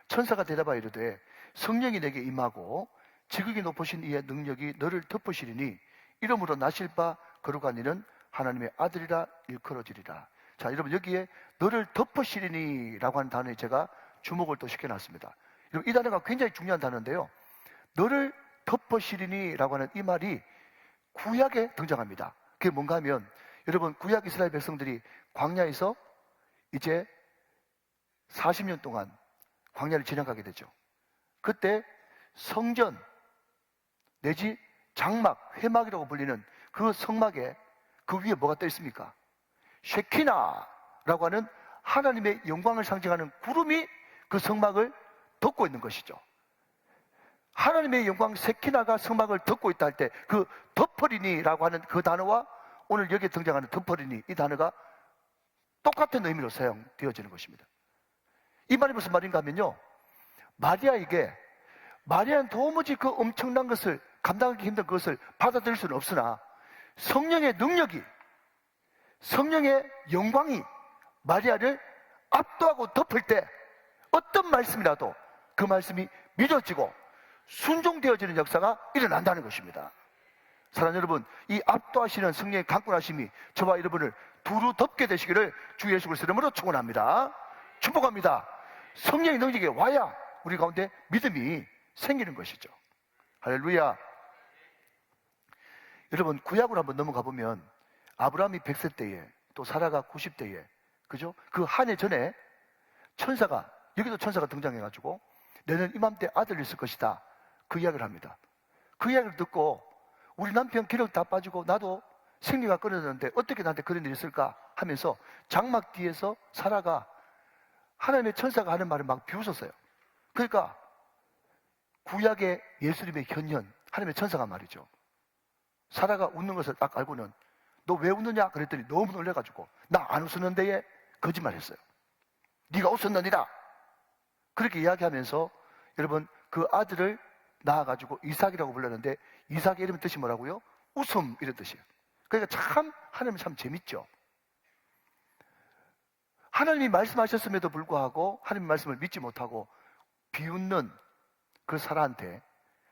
천사가 대답하여 이르되 성령이 내게 임하고 지극히 높으신 이의 능력이 너를 덮으시리니 이름으로 나실 바 거룩한 이는 하나님의 아들이라 일컬어지리라. 자, 여러분 여기에 너를 덮으시리니 라고 하는 단어에 제가 주목을 또 시켜놨습니다. 여러분 이 단어가 굉장히 중요한 단어인데요, 너를 덮으시리니 라고 하는 이 말이 구약에 등장합니다. 그게 뭔가 하면 여러분 구약 이스라엘 백성들이 광야에서 이제 40년 동안 광야를 지나가게 되죠. 그때 성전 내지 장막, 회막이라고 불리는 그 성막에 그 위에 뭐가 떠 있습니까? 쉐키나라고 하는 하나님의 영광을 상징하는 구름이 그 성막을 덮고 있는 것이죠. 하나님의 영광 쉐키나가 성막을 덮고 있다 할 때 그 덮어리니라고 하는 그 단어와 오늘 여기에 등장하는 덮어리니 이 단어가 똑같은 의미로 사용되어지는 것입니다. 이 말이 무슨 말인가 하면요, 마리아는 도무지 그 엄청난 것을 감당하기 힘든 그것을 받아들일 수는 없으나 성령의 능력이, 성령의 영광이 마리아를 압도하고 덮을 때 어떤 말씀이라도 그 말씀이 믿어지고 순종되어지는 역사가 일어난다는 것입니다. 사랑하는 여러분, 이 압도하시는 성령의 강권하심이 저와 여러분을 두루 덮게 되시기를 주 예수 그리스도의 이름으로 축원합니다. 축복합니다. 성령의 능력이 와야 우리 가운데 믿음이 생기는 것이죠. 할렐루야. 여러분 구약으로 한번 넘어가 보면 아브라함이 100세 때에 또 사라가 90대에, 그죠? 그 한 해 전에 여기도 천사가 등장해가지고 내년 이맘때 아들이 있을 것이다. 그 이야기를 합니다. 그 이야기를 듣고 우리 남편 기력 다 빠지고 나도 생리가 끊어졌는데 어떻게 나한테 그런 일이 있을까 하면서 장막 뒤에서 사라가 하나님의 천사가 하는 말을 막 비웃었어요. 그러니까 구약의 예수님의 현현, 하나님의 천사가 말이죠. 사라가 웃는 것을 딱 알고는 너 왜 웃느냐? 그랬더니 너무 놀래가지고 나 안 웃었는데 에 거짓말했어요. 네가 웃었느니라. 그렇게 이야기하면서 여러분 그 아들을 낳아가지고 이삭이라고 불렀는데 이삭의 이름 뜻이 뭐라고요? 웃음 이런 뜻이에요. 그러니까 참 하나님은 참 재밌죠. 하나님이 말씀하셨음에도 불구하고 하나님 말씀을 믿지 못하고 비웃는 그 사라한테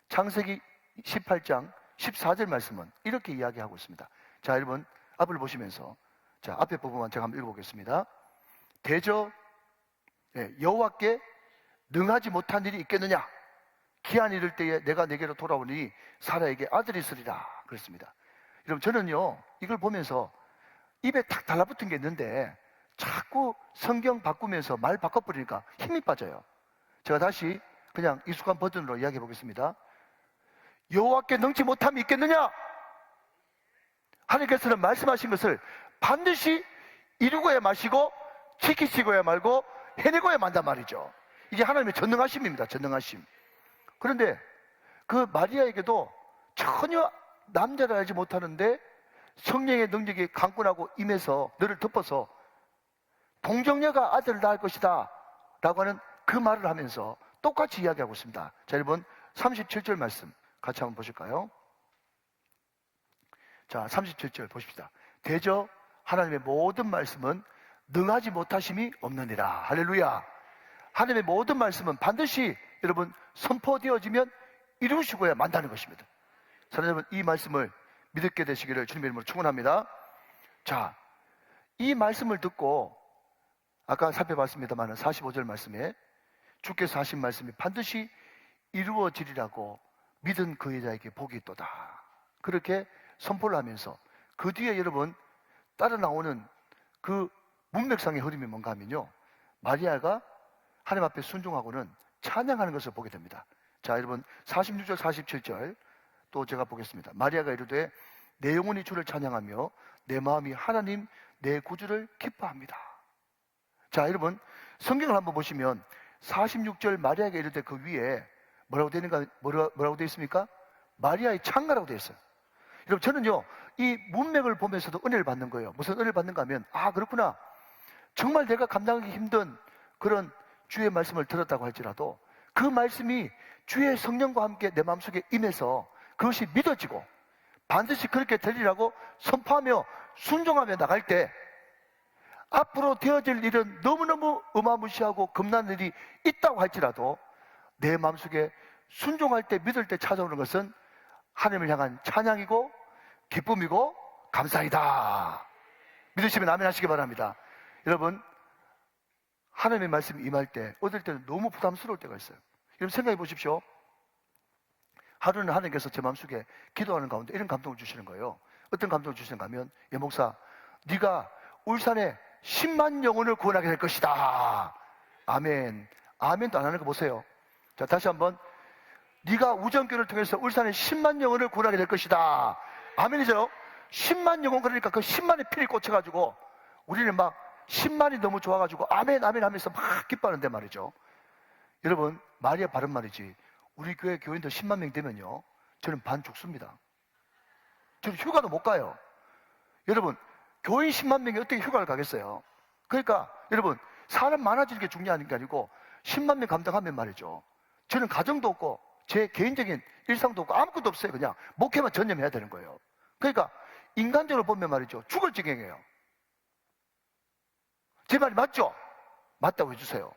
창세기 18장 14절 말씀은 이렇게 이야기하고 있습니다. 자, 여러분 앞을 보시면서 자, 앞에 부분만 제가 한번 읽어보겠습니다. 대저 여호와께 능하지 못한 일이 있겠느냐? 기한이 이를 때에 내가 내게로 돌아오니 사라에게 아들이 있으리라 그랬습니다. 여러분 저는요 이걸 보면서 입에 탁 달라붙은 게 있는데 자꾸 성경 바꾸면서 말 바꿔버리니까 힘이 빠져요. 제가 다시 그냥 익숙한 버전으로 이야기해 보겠습니다. 여호와께 능치 못함이 있겠느냐? 하나님께서는 말씀하신 것을 반드시 이루고야 마시고 지키시고야 말고 해내고야 만단 말이죠. 이게 하나님의 전능하심입니다. 전능하심. 그런데 그 마리아에게도 전혀 남자를 알지 못하는데 성령의 능력이 강권하고 임해서 너를 덮어서 동정녀가 아들을 낳을 것이다 라고 하는 그 말을 하면서 똑같이 이야기하고 있습니다. 자, 여러분 37절 말씀 같이 한번 보실까요? 자, 37절 보십시다. 대저 하나님의 모든 말씀은 능하지 못하심이 없느니라. 할렐루야. 하나님의 모든 말씀은 반드시 여러분 선포되어지면 이루시고야 만다는 것입니다. 사랑하는 여러분, 이 말씀을 믿게 되시기를 주님의 이름으로 축원합니다. 자, 이 말씀을 듣고 아까 살펴봤습니다만 45절 말씀에 주께서 하신 말씀이 반드시 이루어지리라고 믿은 그 여자에게 복이 있도다. 그렇게 선포를 하면서 그 뒤에 여러분 따라 나오는 그 문맥상의 흐름이 뭔가 하면요, 마리아가 하나님 앞에 순종하고는 찬양하는 것을 보게 됩니다. 자, 여러분 46절 47절 또 제가 보겠습니다. 마리아가 이르되 내 영혼이 주를 찬양하며 내 마음이 하나님 내 구주를 기뻐합니다. 자, 여러분 성경을 한번 보시면 46절 마리아가 이르되 그 위에 뭐라고 되어 있습니까? 마리아의 창가라고 되어 있어요. 여러분 저는요 이 문맥을 보면서도 은혜를 받는 거예요. 무슨 은혜를 받는가 하면 아 그렇구나, 정말 내가 감당하기 힘든 그런 주의 말씀을 들었다고 할지라도 그 말씀이 주의 성령과 함께 내 마음속에 임해서 그것이 믿어지고 반드시 그렇게 되리라고 선포하며 순종하며 나갈 때 앞으로 되어질 일은 너무너무 어마무시하고 겁나는 일이 있다고 할지라도 내 마음속에 순종할 때 믿을 때 찾아오는 것은 하나님을 향한 찬양이고 기쁨이고 감사이다. 믿으시면 아멘 하시기 바랍니다. 여러분 하나님의 말씀이 임할 때 어떨 때는 너무 부담스러울 때가 있어요. 여러분 생각해 보십시오. 하루는 하나님께서 제 마음속에 기도하는 가운데 이런 감동을 주시는 거예요. 어떤 감동을 주시는가 하면 예 목사, 네가 울산에 10만 영혼을 구원하게 될 것이다. 아멘. 아멘도 안 하는 거 보세요. 자, 다시 한번 네가 우정교를 통해서 울산에 10만 영혼을 구원하게 될 것이다. 아멘이죠. 10만 영혼, 그러니까 그 10만의 피를 꽂혀가지고 우리는 막 10만이 너무 좋아가지고 아멘 아멘 하면서 막 기뻐하는데 말이죠. 여러분 마리아 바른 말이지 우리 교회 교인들 10만 명 되면요 저는 반 죽습니다. 저는 휴가도 못 가요. 여러분 교인 10만 명이 어떻게 휴가를 가겠어요? 그러니까 여러분 사람 많아지는 게 중요한 게 아니고 10만 명 감당하면 말이죠 저는 가정도 없고 제 개인적인 일상도 없고 아무것도 없어요. 그냥 목회만 전념해야 되는 거예요. 그러니까 인간적으로 보면 말이죠 죽을 지경이에요. 제 말이 맞죠? 맞다고 해주세요.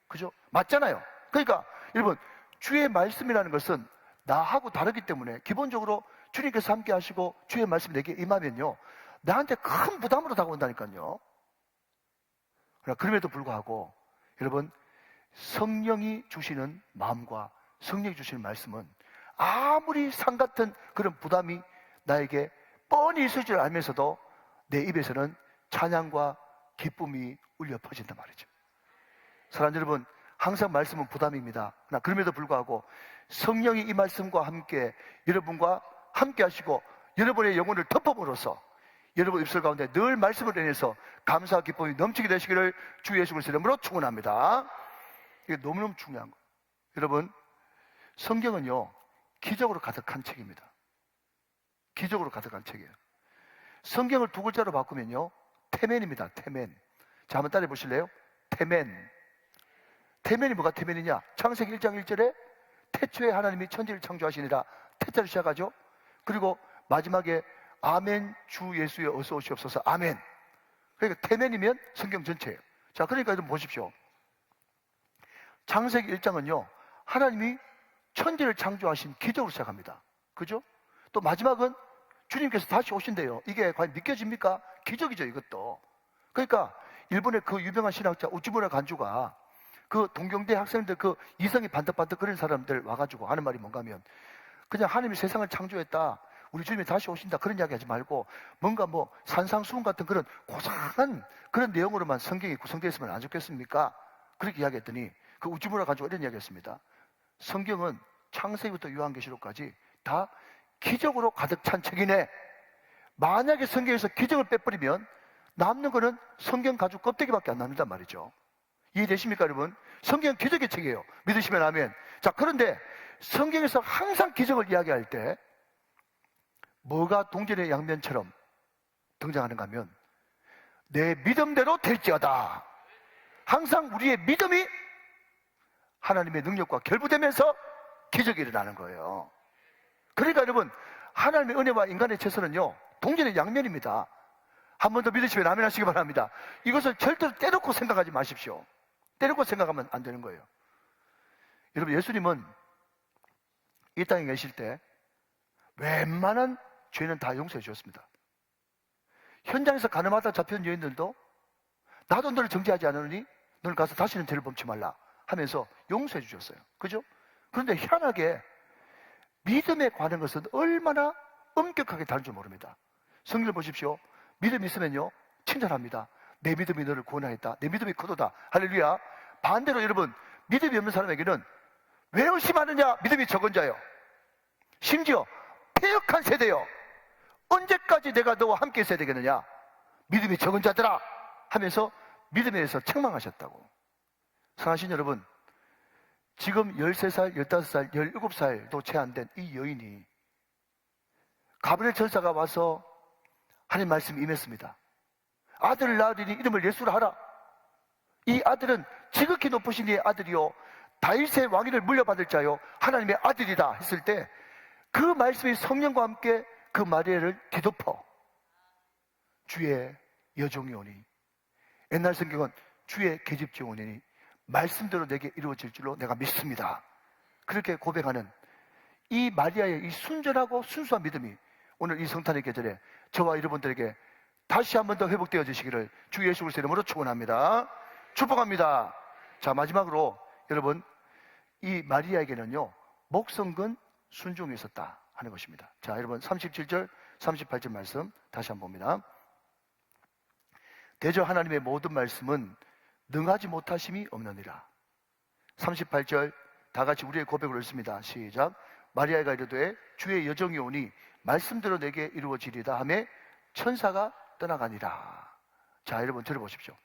그죠? 맞잖아요. 그러니까 여러분 주의 말씀이라는 것은 나하고 다르기 때문에 기본적으로 주님께서 함께 하시고 주의 말씀이 내게 임하면요 나한테 큰 부담으로 다가온다니까요. 그럼에도 불구하고 여러분 성령이 주시는 마음과 성령이 주시는 말씀은 아무리 산 같은 그런 부담이 나에게 뻔히 있을 줄 알면서도 내 입에서는 찬양과 기쁨이 울려 퍼진단 말이죠. 사랑하는 여러분, 항상 말씀은 부담입니다. 그러나 그럼에도 불구하고 성령이 이 말씀과 함께 여러분과 함께 하시고 여러분의 영혼을 덮어으로써 여러분 입술 가운데 늘 말씀을 인해서 감사와 기쁨이 넘치게 되시기를 주 예수 그리스도의 이름으로 축원합니다. 이게 너무너무 중요한 거예요. 여러분, 성경은요 기적으로 가득한 책입니다. 기적으로 가득한 책이에요. 성경을 두 글자로 바꾸면요 태맨입니다. 태맨. 자, 한번 따라해 보실래요? 태맨. 태맨이 뭐가 태맨이냐? 창세기 1장 1절에 태초에 하나님이 천지를 창조하시니라 태자로 시작하죠. 그리고 마지막에 아멘 주 예수의 어서 오시옵소서 아멘. 그러니까 태맨이면 성경 전체예요. 자, 그러니까 좀 보십시오. 창세기 1장은요 하나님이 천지를 창조하신 기적으로 시작합니다. 그죠? 또 마지막은 주님께서 다시 오신대요. 이게 과연 믿겨집니까? 기적이죠, 이것도. 그러니까 일본의 그 유명한 신학자 우찌무라 간주가 그 동경대 학생들 그 이성이 반짝반짝 거리는 사람들 와가지고 하는 말이 뭔가 하면 그냥 하나님이 세상을 창조했다, 우리 주님이 다시 오신다, 그런 이야기 하지 말고 뭔가 뭐 산상수훈 같은 그런 고상한 그런 내용으로만 성경이 구성되어 있으면 안 좋겠습니까? 그렇게 이야기했더니 그 우찌무라 간주가 이런 이야기 했습니다. 성경은 창세기부터 요한계시록까지 다 기적으로 가득 찬 책이네. 만약에 성경에서 기적을 빼버리면 남는 거는 성경 가죽 껍데기밖에 안 남는단 말이죠. 이해되십니까, 여러분? 성경은 기적의 책이에요. 믿으시면 아멘. 자, 그런데 성경에서 항상 기적을 이야기할 때 뭐가 동전의 양면처럼 등장하는가 하면 내 믿음대로 될지어다. 항상 우리의 믿음이 하나님의 능력과 결부되면서 기적이 일어나는 거예요. 그러니까 여러분, 하나님의 은혜와 인간의 최선은요 동전의 양면입니다. 한 번 더 믿으시면 아멘 하시기 바랍니다. 이것을 절대로 떼놓고 생각하지 마십시오. 떼놓고 생각하면 안 되는 거예요. 여러분, 예수님은 이 땅에 계실 때 웬만한 죄는 다 용서해 주셨습니다. 현장에서 가늠하다 잡혀온 여인들도 나도 너를 정죄하지 않으니 너는 가서 다시는 죄를 범치 말라 하면서 용서해 주셨어요. 그죠? 그런데 희한하게 믿음에 관한 것은 얼마나 엄격하게 다른 줄 모릅니다. 성경을 보십시오. 믿음이 있으면요 칭찬합니다. 내 믿음이 너를 구원하였다. 내 믿음이 크도다. 할렐루야. 반대로 여러분, 믿음이 없는 사람에게는 왜 의심하느냐? 믿음이 적은 자요. 심지어 폐역한 세대요. 언제까지 내가 너와 함께 있어야 되겠느냐? 믿음이 적은 자들아 하면서 믿음에 대해서 책망하셨다고. 사랑하신 여러분, 지금 13살, 15살, 17살도 채 안 된 이 여인이 가브리엘 천사가 와서 하나님 말씀이 임했습니다. 아들을 낳으리니 이름을 예수라 하라. 이 아들은 지극히 높으신 이의 아들이요 다윗의 왕위를 물려받을 자요 하나님의 아들이다 했을 때 그 말씀이 성령과 함께 그 마리아를 뒤덮어 주의 여종이 오니, 옛날 성경은 주의 계집종이 오니 말씀대로 내게 이루어질 줄로 내가 믿습니다. 그렇게 고백하는 이 마리아의 이 순전하고 순수한 믿음이 오늘 이 성탄의 계절에 저와 여러분들에게 다시 한 번 더 회복되어지시기를 주 예수 그리스도의 이름으로 축원합니다. 축복합니다. 자, 마지막으로 여러분, 이 마리아에게는요 목성근 순종이 있었다 하는 것입니다. 자, 여러분 37절 38절 말씀 다시 한번 봅니다. 대저 하나님의 모든 말씀은 능하지 못하심이 없느니라. 38절 다 같이 우리의 고백을 읽습니다. 시작. 마리아가 이르되 주의 여정이 오니 말씀대로 내게 이루어지리다 하며 천사가 떠나가니라. 자, 여러분 들어보십시오.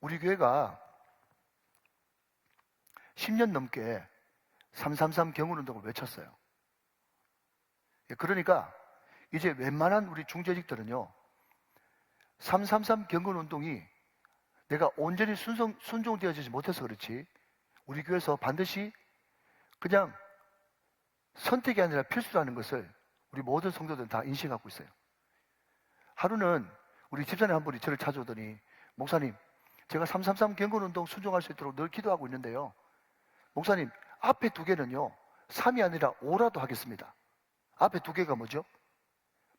우리 교회가 10년 넘게 333 경운운동을 외쳤어요. 그러니까 이제 웬만한 우리 중재직들은요 333 경운운동이 내가 온전히 순종되어지지 못해서 그렇지 우리 교회에서 반드시 그냥 선택이 아니라 필수라는 것을 우리 모든 성도들은 다 인식하고 있어요. 하루는 우리 집사님 한 분이 저를 찾아오더니, 목사님, 제가 333 경건운동 순종할 수 있도록 늘 기도하고 있는데요, 목사님, 앞에 두 개는요 3이 아니라 5라도 하겠습니다. 앞에 두 개가 뭐죠?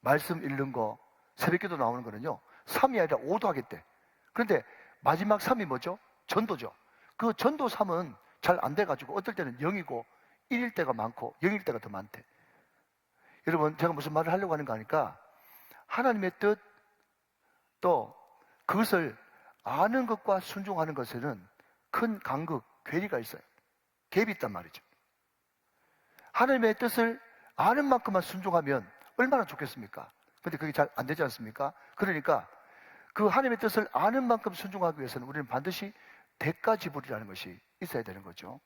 말씀 읽는 거, 새벽기도 나오는 거는요 3이 아니라 5도 하겠대. 그런데 마지막 3이 뭐죠? 전도죠. 그 전도 3은 잘 안 돼가지고 어떨 때는 0이고 1일 때가 많고 0일 때가 더 많대. 여러분, 제가 무슨 말을 하려고 하는가 하니까 하나님의 뜻, 또 그것을 아는 것과 순종하는 것에는 큰 간극, 괴리가 있어요. 갭이 있단 말이죠. 하나님의 뜻을 아는 만큼만 순종하면 얼마나 좋겠습니까? 근데 그게 잘 안 되지 않습니까? 그러니까 그 하나님의 뜻을 아는 만큼 순종하기 위해서는 우리는 반드시 대가 지불이라는 것이 있어야 되는 거죠.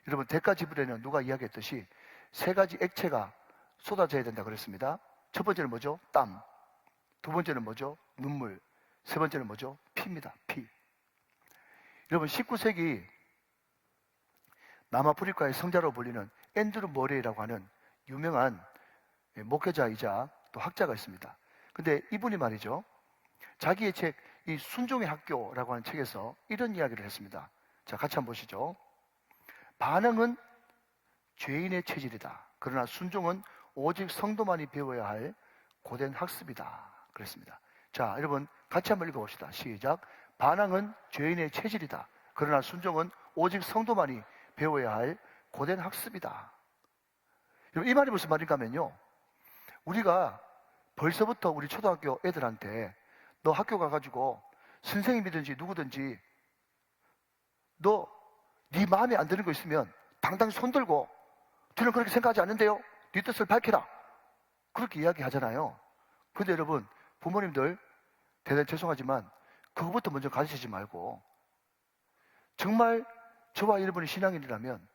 여러분, 대가 지불에는 누가 이야기했듯이 세 가지 액체가 쏟아져야 된다 그랬습니다. 첫 번째는 뭐죠? 땀. 두 번째는 뭐죠? 눈물. 세 번째는 뭐죠? 피입니다. 피. 여러분, 19세기 남아프리카의 성자로 불리는 앤드루 머레이라고 하는 유명한 목회자이자 또 학자가 있습니다. 근데 이분이 말이죠, 자기의 책, 이 순종의 학교라고 하는 책에서 이런 이야기를 했습니다. 자, 같이 한번 보시죠. 반응은 죄인의 체질이다. 그러나 순종은 오직 성도만이 배워야 할 고된 학습이다. 그랬습니다. 자, 여러분 같이 한번 읽어봅시다. 시작. 반항은 죄인의 체질이다. 그러나 순종은 오직 성도만이 배워야 할 고된 학습이다. 여러분, 이 말이 무슨 말인가 하면요, 우리가 벌써부터 우리 초등학교 애들한테 너 학교 가가지고 선생님이든지 누구든지 너 네 마음에 안 드는 거 있으면 당당 손들고 저는 그렇게 생각하지 않는데요, 네 뜻을 밝혀라, 그렇게 이야기하잖아요. 그런데 여러분, 부모님들 대단히 죄송하지만 그거부터 먼저 가르치지 말고 정말 저와 여러분이 신앙인이라면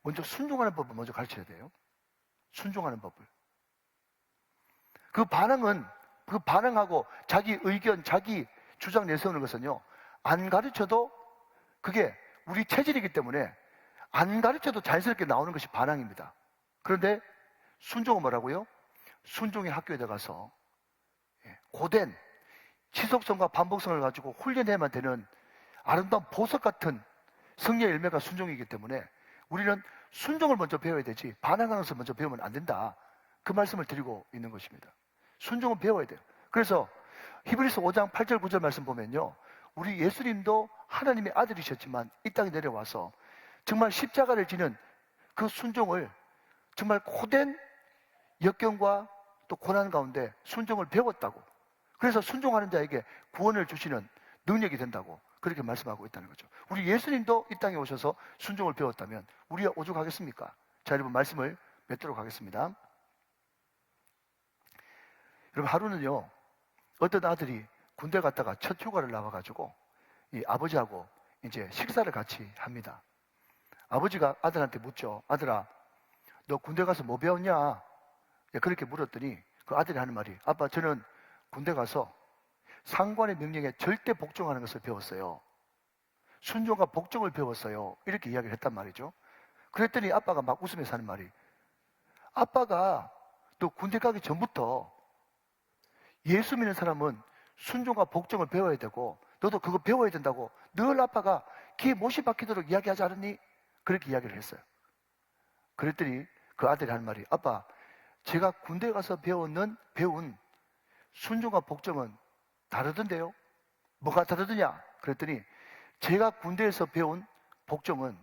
먼저 순종하는 법을 먼저 가르쳐야 돼요. 순종하는 법을. 그 반응하고 자기 의견, 자기 주장 내세우는 것은요, 안 가르쳐도 그게 우리 체질이기 때문에 안 가르쳐도 자연스럽게 나오는 것이 반항입니다. 그런데 순종은 뭐라고요? 순종의 학교에 들어가서 고된 지속성과 반복성을 가지고 훈련해야만 되는 아름다운 보석 같은 성령의 열매가 순종이기 때문에 우리는 순종을 먼저 배워야 되지 반항하는 것을 먼저 배우면 안 된다. 그 말씀을 드리고 있는 것입니다. 순종은 배워야 돼요. 그래서 히브리서 5장 8절 9절 말씀 보면요, 우리 예수님도 하나님의 아들이셨지만 이 땅에 내려와서 정말 십자가를 지는 그 순종을 정말 고된 역경과 또 고난 가운데 순종을 배웠다고. 그래서 순종하는 자에게 구원을 주시는 능력이 된다고 그렇게 말씀하고 있다는 거죠. 우리 예수님도 이 땅에 오셔서 순종을 배웠다면 우리가 오죽하겠습니까? 자, 여러분 말씀을 맺도록 하겠습니다. 여러분, 하루는요, 어떤 아들이 군대 갔다가 첫 휴가를 나와가지고 이 아버지하고 이제 식사를 같이 합니다. 아버지가 아들한테 묻죠. 아들아, 너 군대 가서 뭐 배웠냐? 그렇게 물었더니 그 아들이 하는 말이, 아빠, 저는 군대 가서 상관의 명령에 절대 복종하는 것을 배웠어요. 순종과 복종을 배웠어요. 이렇게 이야기를 했단 말이죠. 그랬더니 아빠가 막 웃으면서 하는 말이, 아빠가 또 군대 가기 전부터 예수 믿는 사람은 순종과 복종을 배워야 되고 너도 그거 배워야 된다고 늘 아빠가 귀에 못이 박히도록 이야기하지 않았니? 그렇게 이야기를 했어요. 그랬더니 그 아들이 하는 말이, 아빠, 제가 군대 가서 배운 순종과 복종은 다르던데요? 뭐가 다르더냐? 그랬더니 제가 군대에서 배운 복종은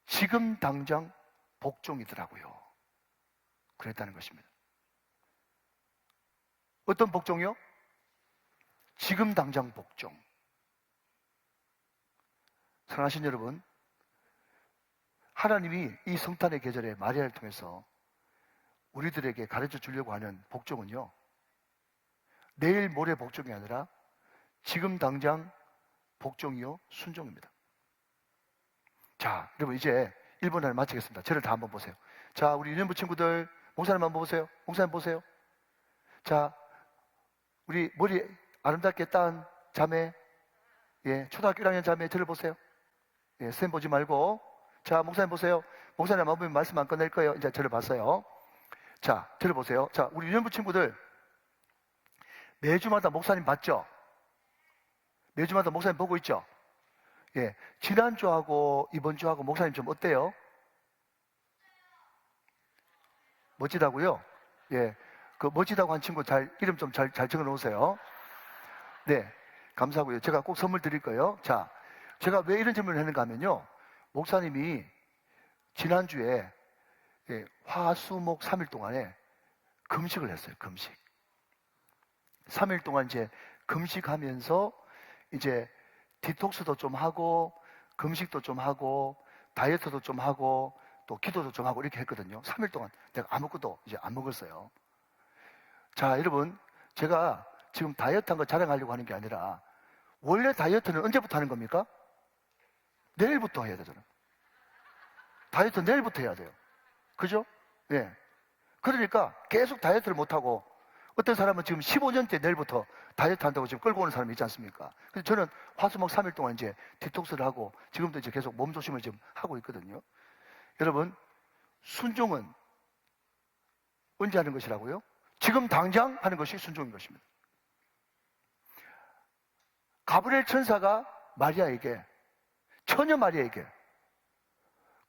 지금 당장 복종이더라고요. 그랬다는 것입니다. 어떤 복종이요? 지금 당장 복종. 사랑하신 여러분, 하나님이 이 성탄의 계절에 마리아를 통해서 우리들에게 가르쳐 주려고 하는 복종은요, 내일 모레 복종이 아니라 지금 당장 복종이요, 순종입니다. 자, 여러분 이제 1분 안에 마치겠습니다. 저를 다 한번 보세요. 자, 우리 유년부 친구들, 목사님 한번 보세요. 목사님 보세요. 자, 우리 머리 아름답게 딴 자매, 초등학교 1학년 자매, 저를 보세요. 쌤 보지 말고. 자, 목사님 보세요. 목사님 한번 보면 말씀 안 끝낼 거예요. 이제 저를 봤어요. 자, 저를 보세요. 자, 우리 유년부 친구들, 매주마다 목사님 봤죠? 매주마다 목사님 보고 있죠? 지난주하고 이번주하고 목사님 좀 어때요? 멋지다고요? 그 멋지다고 한 친구 이름 좀 잘 적어 놓으세요. 네, 감사하고요. 제가 꼭 선물 드릴 거예요. 자, 제가 왜 이런 질문을 했는가 하면요, 목사님이 지난주에 화수목 3일 동안에 금식을 했어요. 금식. 3일 동안 이제 금식하면서 이제 디톡스도 좀 하고 금식도 좀 하고 다이어트도 좀 하고 또 기도도 좀 하고 이렇게 했거든요. 3일 동안 내가 아무것도 이제 안 먹었어요. 자, 여러분, 제가 지금 다이어트 한 거 자랑하려고 하는 게 아니라 원래 다이어트는 언제부터 하는 겁니까? 내일부터 해야 되잖아요. 다이어트 내일부터 해야 돼요. 그죠? 예. 그러니까 계속 다이어트를 못하고 어떤 사람은 지금 15년째 내일부터 다이어트 한다고 지금 끌고 오는 사람이 있지 않습니까? 그래서 저는 화수목 3일 동안 이제 디톡스를 하고 지금도 이제 계속 몸조심을 지금 하고 있거든요. 여러분, 순종은 언제 하는 것이라고요? 지금 당장 하는 것이 순종인 것입니다. 가브리엘 천사가 마리아에게, 처녀 마리아에게,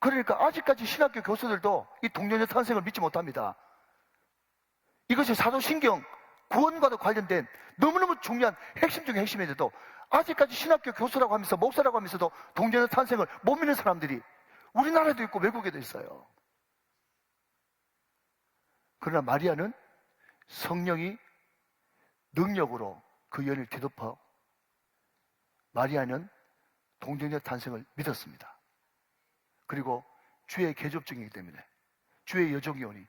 그러니까 아직까지 신학교 교수들도 이 동정녀 탄생을 믿지 못합니다. 이것이 사도신경 구원과도 관련된 너무너무 중요한 핵심 중에 핵심인데도 아직까지 신학교 교수라고 하면서 목사라고 하면서도 동정녀 탄생을 못 믿는 사람들이 우리나라에도 있고 외국에도 있어요. 그러나 마리아는 성령이 능력으로 그 연을 뒤덮어 마리아는 동정녀 탄생을 믿었습니다. 그리고 주의 계접증이기 때문에 주의 여종이 오니,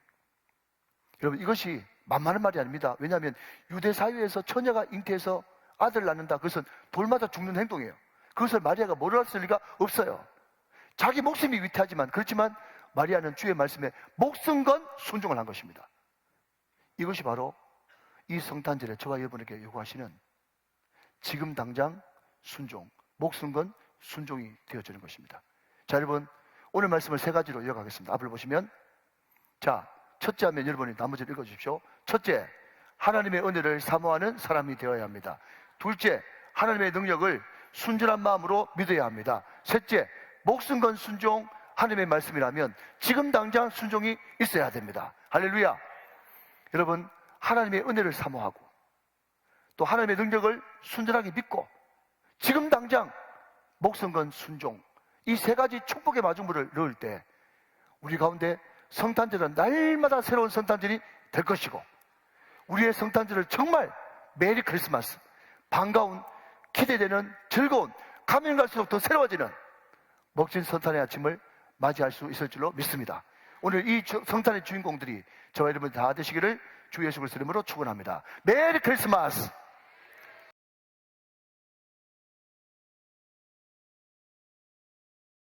여러분, 이것이 만만한 말이 아닙니다. 왜냐하면 유대 사회에서 처녀가 잉태해서 아들을 낳는다, 그것은 돌마다 죽는 행동이에요. 그것을 마리아가 모르었을 리가 없어요. 자기 목숨이 위태하지만, 그렇지만 마리아는 주의 말씀에 목숨 건 순종을 한 것입니다. 이것이 바로 이 성탄절에 저와 여러분에게 요구하시는 지금 당장 순종, 목숨 건 순종이 되어지는 것입니다. 자, 여러분, 오늘 말씀을 세 가지로 이어가겠습니다. 앞을 보시면, 자, 첫째 하면 여러분이 나머지를 읽어주십시오. 첫째, 하나님의 은혜를 사모하는 사람이 되어야 합니다. 둘째, 하나님의 능력을 순전한 마음으로 믿어야 합니다. 셋째, 목숨 건 순종, 하나님의 말씀이라면 지금 당장 순종이 있어야 됩니다. 할렐루야. 여러분, 하나님의 은혜를 사모하고 또 하나님의 능력을 순전하게 믿고 지금 당장 목숨 건 순종, 이 세 가지 축복의 마중물을 넣을 때 우리 가운데 성탄절은 날마다 새로운 성탄절이 될 것이고, 우리의 성탄절을 정말 메리 크리스마스, 반가운, 기대되는, 즐거운, 가면 갈수록 더 새로워지는 멋진 성탄의 아침을 맞이할 수 있을 줄로 믿습니다. 오늘 이 성탄의 주인공들이 저와 여러분 다 되시기를 주 예수 그리스도 이름으로 축원합니다. 메리 크리스마스.